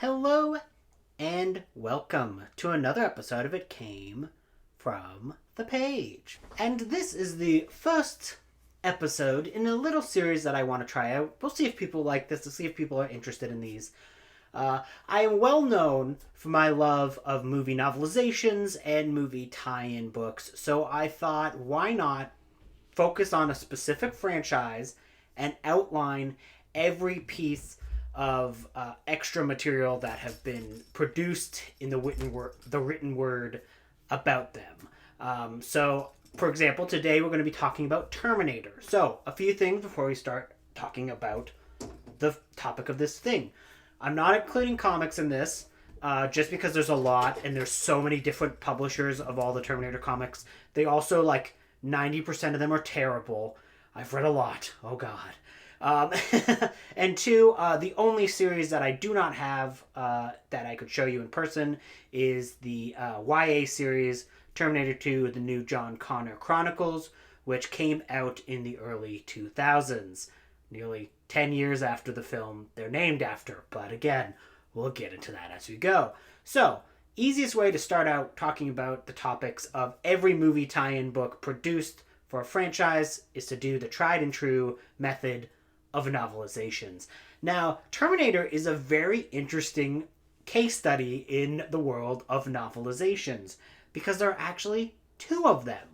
Hello and welcome to another episode of It Came from the Page. And this is the first episode in a little series that I want to try out. We'll see if people like this, to see if people are interested in these. I am well known for my love of movie novelizations and movie tie-in books, so I thought, why not focus on a specific franchise and outline every piece of extra material that have been produced in the written word about them. For example, today we're going to be talking about Terminator. So, a few things before we start talking about the topic of this thing. I'm not including comics in this, just because there's a lot and there's so many different publishers of all the Terminator comics. They also, 90% of them are terrible. I've read a lot. Oh, God. And two, the only series that I do not have that I could show you in person is the YA series Terminator 2, The New John Connor Chronicles, which came out in the early 2000s, nearly 10 years after the film they're named after. But again, we'll get into that as we go. So, easiest way to start out talking about the topics of every movie tie-in book produced for a franchise is to do the tried and true method of novelizations. Now, Terminator is a very interesting case study in the world of novelizations because there are actually two of them.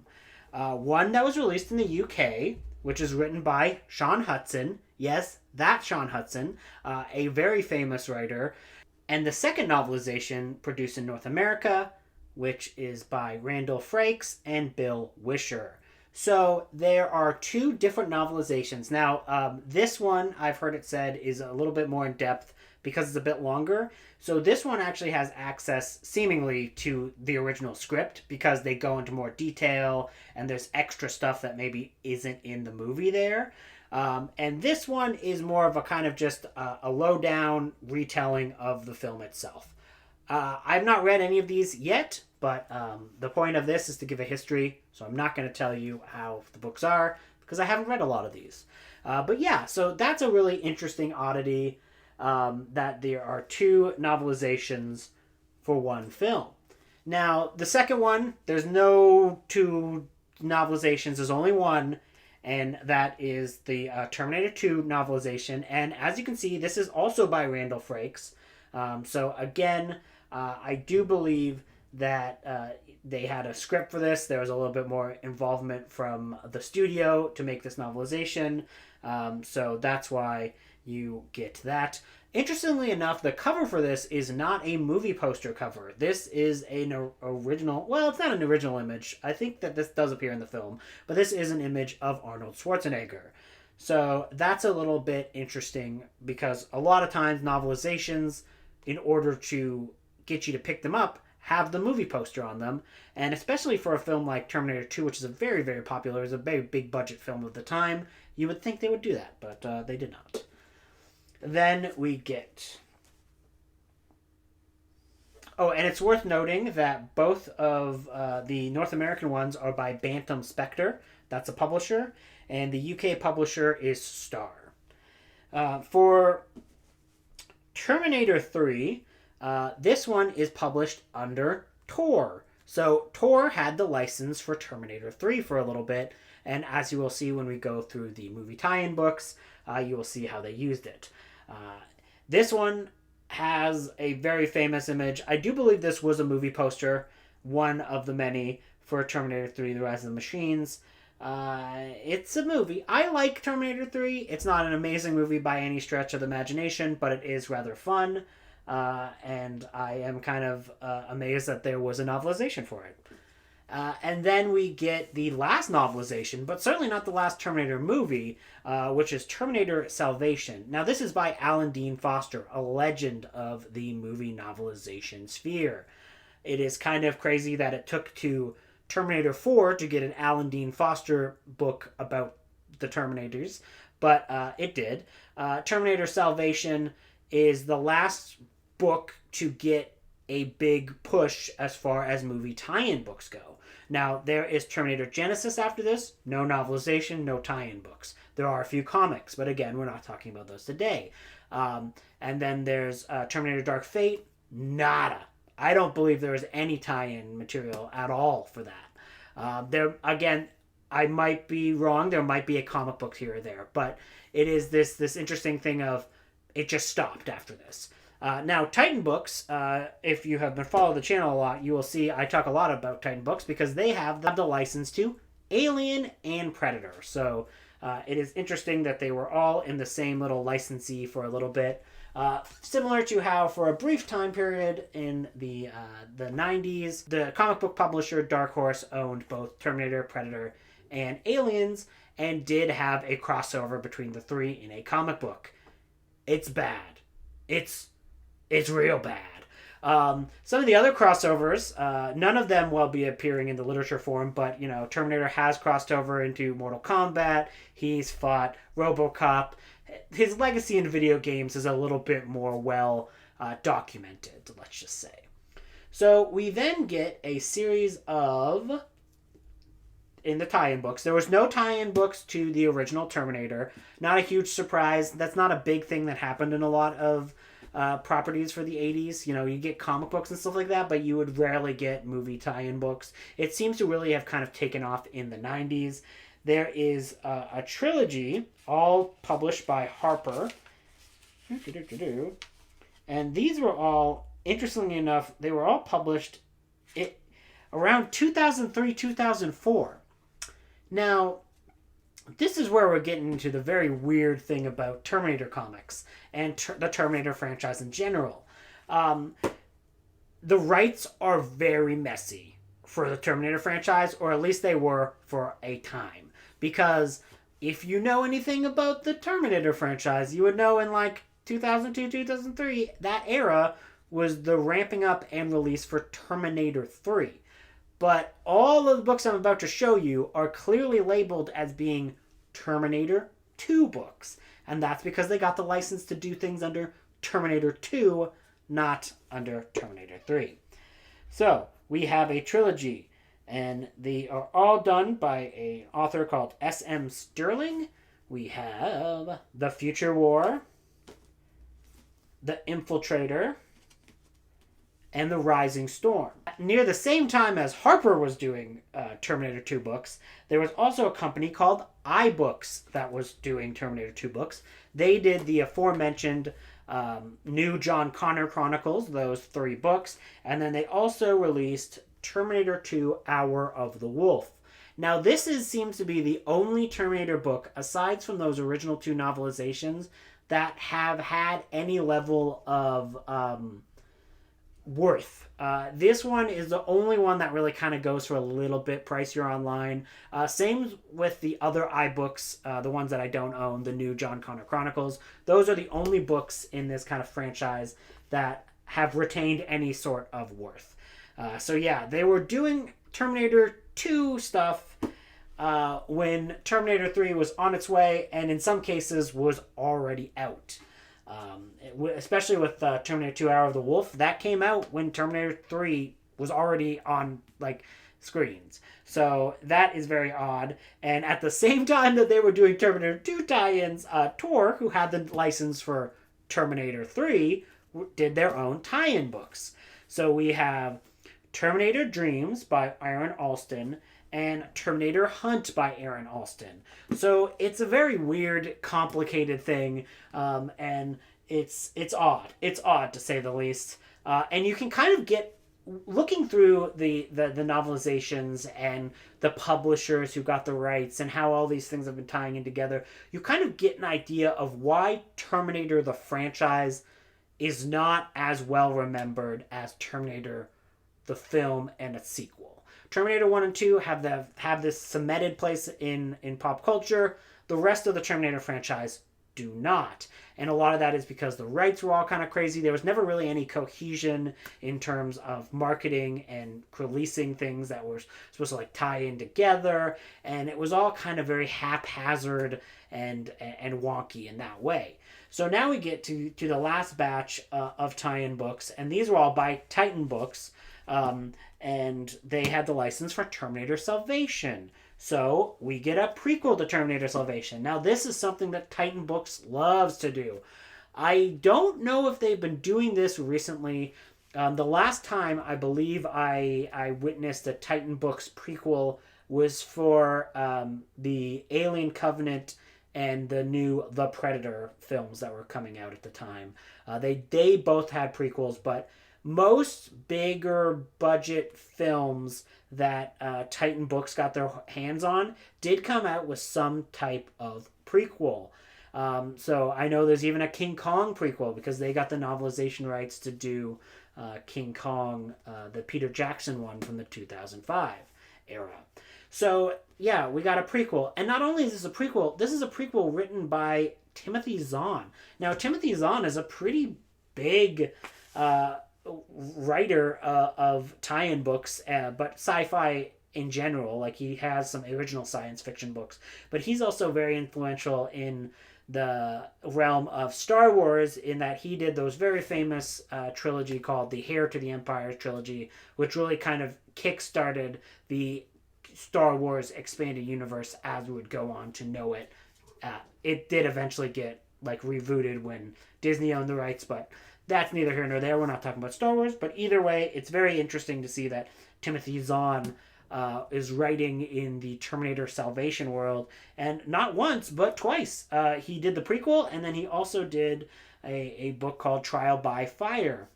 One that was released in the UK, which is written by Sean Hudson. Yes, that Sean Hudson, a very famous writer. And the second novelization produced in North America, which is by Randall Frakes and Bill Wisher. So there are two different novelizations. Now, this one, I've heard it said, is a little bit more in depth because it's a bit longer. So this one actually has access, seemingly, to the original script because they go into more detail and there's extra stuff that maybe isn't in the movie there. And this one is more of a kind of just a low-down retelling of the film itself. I've not read any of these yet, but the point of this is to give a history, so I'm not going to tell you how the books are, because I haven't read a lot of these. But yeah, so that's a really interesting oddity, that there are two novelizations for one film. Now, the second one, there's no two novelizations, there's only one, and that is the Terminator 2 novelization. And as you can see, this is also by Randall Frakes. So again, I do believe that they had a script for this. There was a little bit more involvement from the studio to make this novelization. So that's why you get that. Interestingly enough, the cover for this is not a movie poster cover. This is an original... Well, it's not an original image. I think that this does appear in the film. But this is an image of Arnold Schwarzenegger. So that's a little bit interesting because a lot of times novelizations, in order to get you to pick them up, have the movie poster on them. And especially for a film like Terminator 2, which is a very, very popular, is a very big budget film of the time, you would think they would do that, but they did not. Then we get... Oh, and it's worth noting that both of the North American ones are by Bantam Spectre. That's a publisher. And the UK publisher is Star. For Terminator 3, this one is published under Tor. So Tor had the license for Terminator 3 for a little bit. And as you will see when we go through the movie tie-in books, you will see how they used it. This one has a very famous image. I do believe this was a movie poster, one of the many for Terminator 3, The Rise of the Machines. It's a movie. I like Terminator 3. It's not an amazing movie by any stretch of the imagination, but it is rather fun. And I am kind of amazed that there was a novelization for it. And then we get the last novelization, but certainly not the last Terminator movie, which is Terminator Salvation. Now, this is by Alan Dean Foster, a legend of the movie novelization sphere. It is kind of crazy that it took to Terminator 4 to get an Alan Dean Foster book about the Terminators, but it did. Terminator Salvation is the last book to get a big push as far as movie tie-in books go. Now, there is Terminator Genesis after this. No novelization, no tie-in books. There are a few comics, but again, we're not talking about those today. And then there's Terminator Dark Fate. Nada. I don't believe there was any tie-in material at all for that. There again, I might be wrong. There might be a comic book here or there, but it is this interesting thing of it just stopped after this. Now, Titan Books, if you have been following the channel a lot, you will see I talk a lot about Titan Books because they have the license to Alien and Predator. So it is interesting that they were all in the same little licensee for a little bit. Similar to how for a brief time period in the 90s, the comic book publisher Dark Horse owned both Terminator, Predator, and Aliens, and did have a crossover between the three in a comic book. It's bad. It's real bad. Some of the other crossovers, none of them will be appearing in the literature form, but, Terminator has crossed over into Mortal Kombat. He's fought RoboCop. His legacy in video games is a little bit more well documented, let's just say. So we then get a series of, in the tie-in books, there was no tie-in books to the original Terminator. Not a huge surprise. That's not a big thing that happened in a lot of properties for the 80s. You get comic books and stuff like that, but you would rarely get movie tie-in books. It seems to really have kind of taken off in the 90s. There is a trilogy, all published by Harper. And these were all, interestingly enough, they were all published around 2003, 2004. Now, this is where we're getting into the very weird thing about Terminator comics and the Terminator franchise in general. The rights are very messy for the Terminator franchise, or at least they were for a time. Because if you know anything about the Terminator franchise, you would know in 2002, 2003, that era was the ramping up and release for Terminator 3. But all of the books I'm about to show you are clearly labeled as being Terminator 2 books. And that's because they got the license to do things under Terminator 2, not under Terminator 3. So, we have a trilogy, and they are all done by an author called S.M. Sterling. We have The Future War, The Infiltrator, and The Rising Storm. Near the same time as Harper was doing Terminator 2 books, there was also a company called iBooks that was doing Terminator 2 books. They did the aforementioned New John Connor Chronicles, those 3 books, and then they also released Terminator 2 Hour of the Wolf. Now, this seems to be the only Terminator book, aside from those original 2 novelizations, that have had any level of worth. This one is the only one that really kind of goes for a little bit pricier online. Same with the other iBooks, the ones that I don't own, the New John Connor Chronicles. Those are the only books in this kind of franchise that have retained any sort of worth. So yeah, they were doing Terminator 2 stuff when Terminator 3 was on its way, and in some cases was already out. Especially with Terminator 2 Hour of the Wolf, that came out when Terminator 3 was already on screens. So that is very odd. And at the same time that they were doing Terminator 2 tie-ins, Tor, who had the license for Terminator 3, did their own tie-in books. So we have Terminator Dreams by Aaron Alston and Terminator Hunt by Aaron Alston. So it's a very weird, complicated thing, and it's odd. It's odd, to say the least. And you can kind of get, looking through the novelizations and the publishers who got the rights and how all these things have been tying in together, you kind of get an idea of why Terminator the franchise is not as well remembered as Terminator the film and its sequel. Terminator 1 and 2 have this cemented place in pop culture. The rest of the Terminator franchise do not. And a lot of that is because the rights were all kind of crazy. There was never really any cohesion in terms of marketing and releasing things that were supposed to tie in together. And it was all kind of very haphazard and wonky in that way. So now we get to the last batch of tie-in books. And these were all by Titan Books. And they had the license for Terminator Salvation. So we get a prequel to Terminator Salvation. Now this is something that Titan Books loves to do. I don't know if they've been doing this recently. The last time I believe I witnessed a Titan Books prequel was for the Alien Covenant and the new The Predator films that were coming out at the time. They both had prequels, but most bigger budget films that Titan Books got their hands on did come out with some type of prequel. So I know there's even a King Kong prequel because they got the novelization rights to do King Kong, the Peter Jackson one from the 2005 era. So yeah, we got a prequel, and not only is this a prequel, this is a prequel written by Timothy Zahn. Now Timothy Zahn is a pretty big writer of tie-in books, but sci-fi in general. Like he has some original science fiction books, but he's also very influential in the realm of Star Wars in that he did those very famous trilogy called the Heir to the Empire trilogy, which really kind of kick-started the Star Wars expanded universe as we would go on to know it. It did eventually get like rebooted when Disney owned the rights, but that's neither here nor there. We're not talking about Star Wars, but either way, it's very interesting to see that Timothy Zahn is writing in the Terminator Salvation world, and not once but twice. He did the prequel, and then he also did a book called Trial by Fire.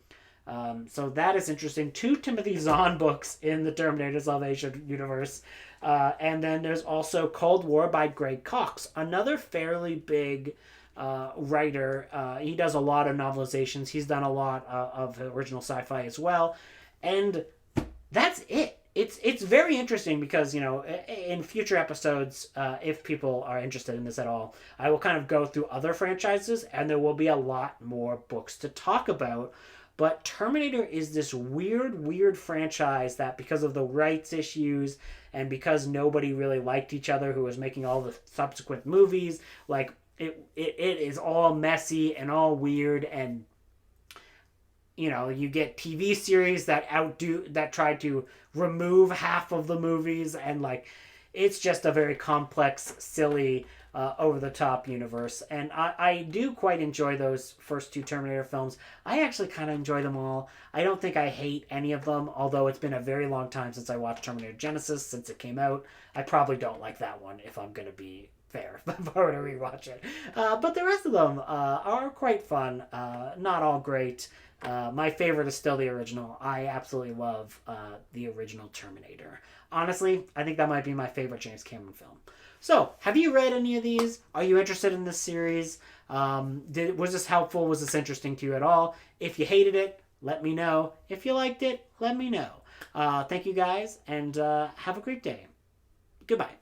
So that is interesting. 2 Timothy Zahn books in the Terminator Salvation universe. And then there's also Cold War by Greg Cox, another fairly big writer. He does a lot of novelizations. He's done a lot of original sci-fi as well. And that's it. It's very interesting because, in future episodes, if people are interested in this at all, I will kind of go through other franchises, and there will be a lot more books to talk about. But Terminator is this weird franchise that, because of the rights issues and because nobody really liked each other who was making all the subsequent movies, like it is all messy and all weird, and you get TV series that try to remove half of the movies, and like it's just a very complex, silly, over-the-top universe. And I do quite enjoy those first 2 Terminator films. I actually kind of enjoy them all. I don't think I hate any of them, although it's been a very long time since I watched Terminator Genesis, since it came out. I probably don't like that one, if I'm going to be fair, if I were to rewatch it. But the rest of them are quite fun. Not all great. My favorite is still the original. I absolutely love the original Terminator. Honestly, I think that might be my favorite James Cameron film. So, have you read any of these? Are you interested in this series? Was this helpful? Was this interesting to you at all? If you hated it, let me know. If you liked it, let me know. Thank you guys, and have a great day. Goodbye.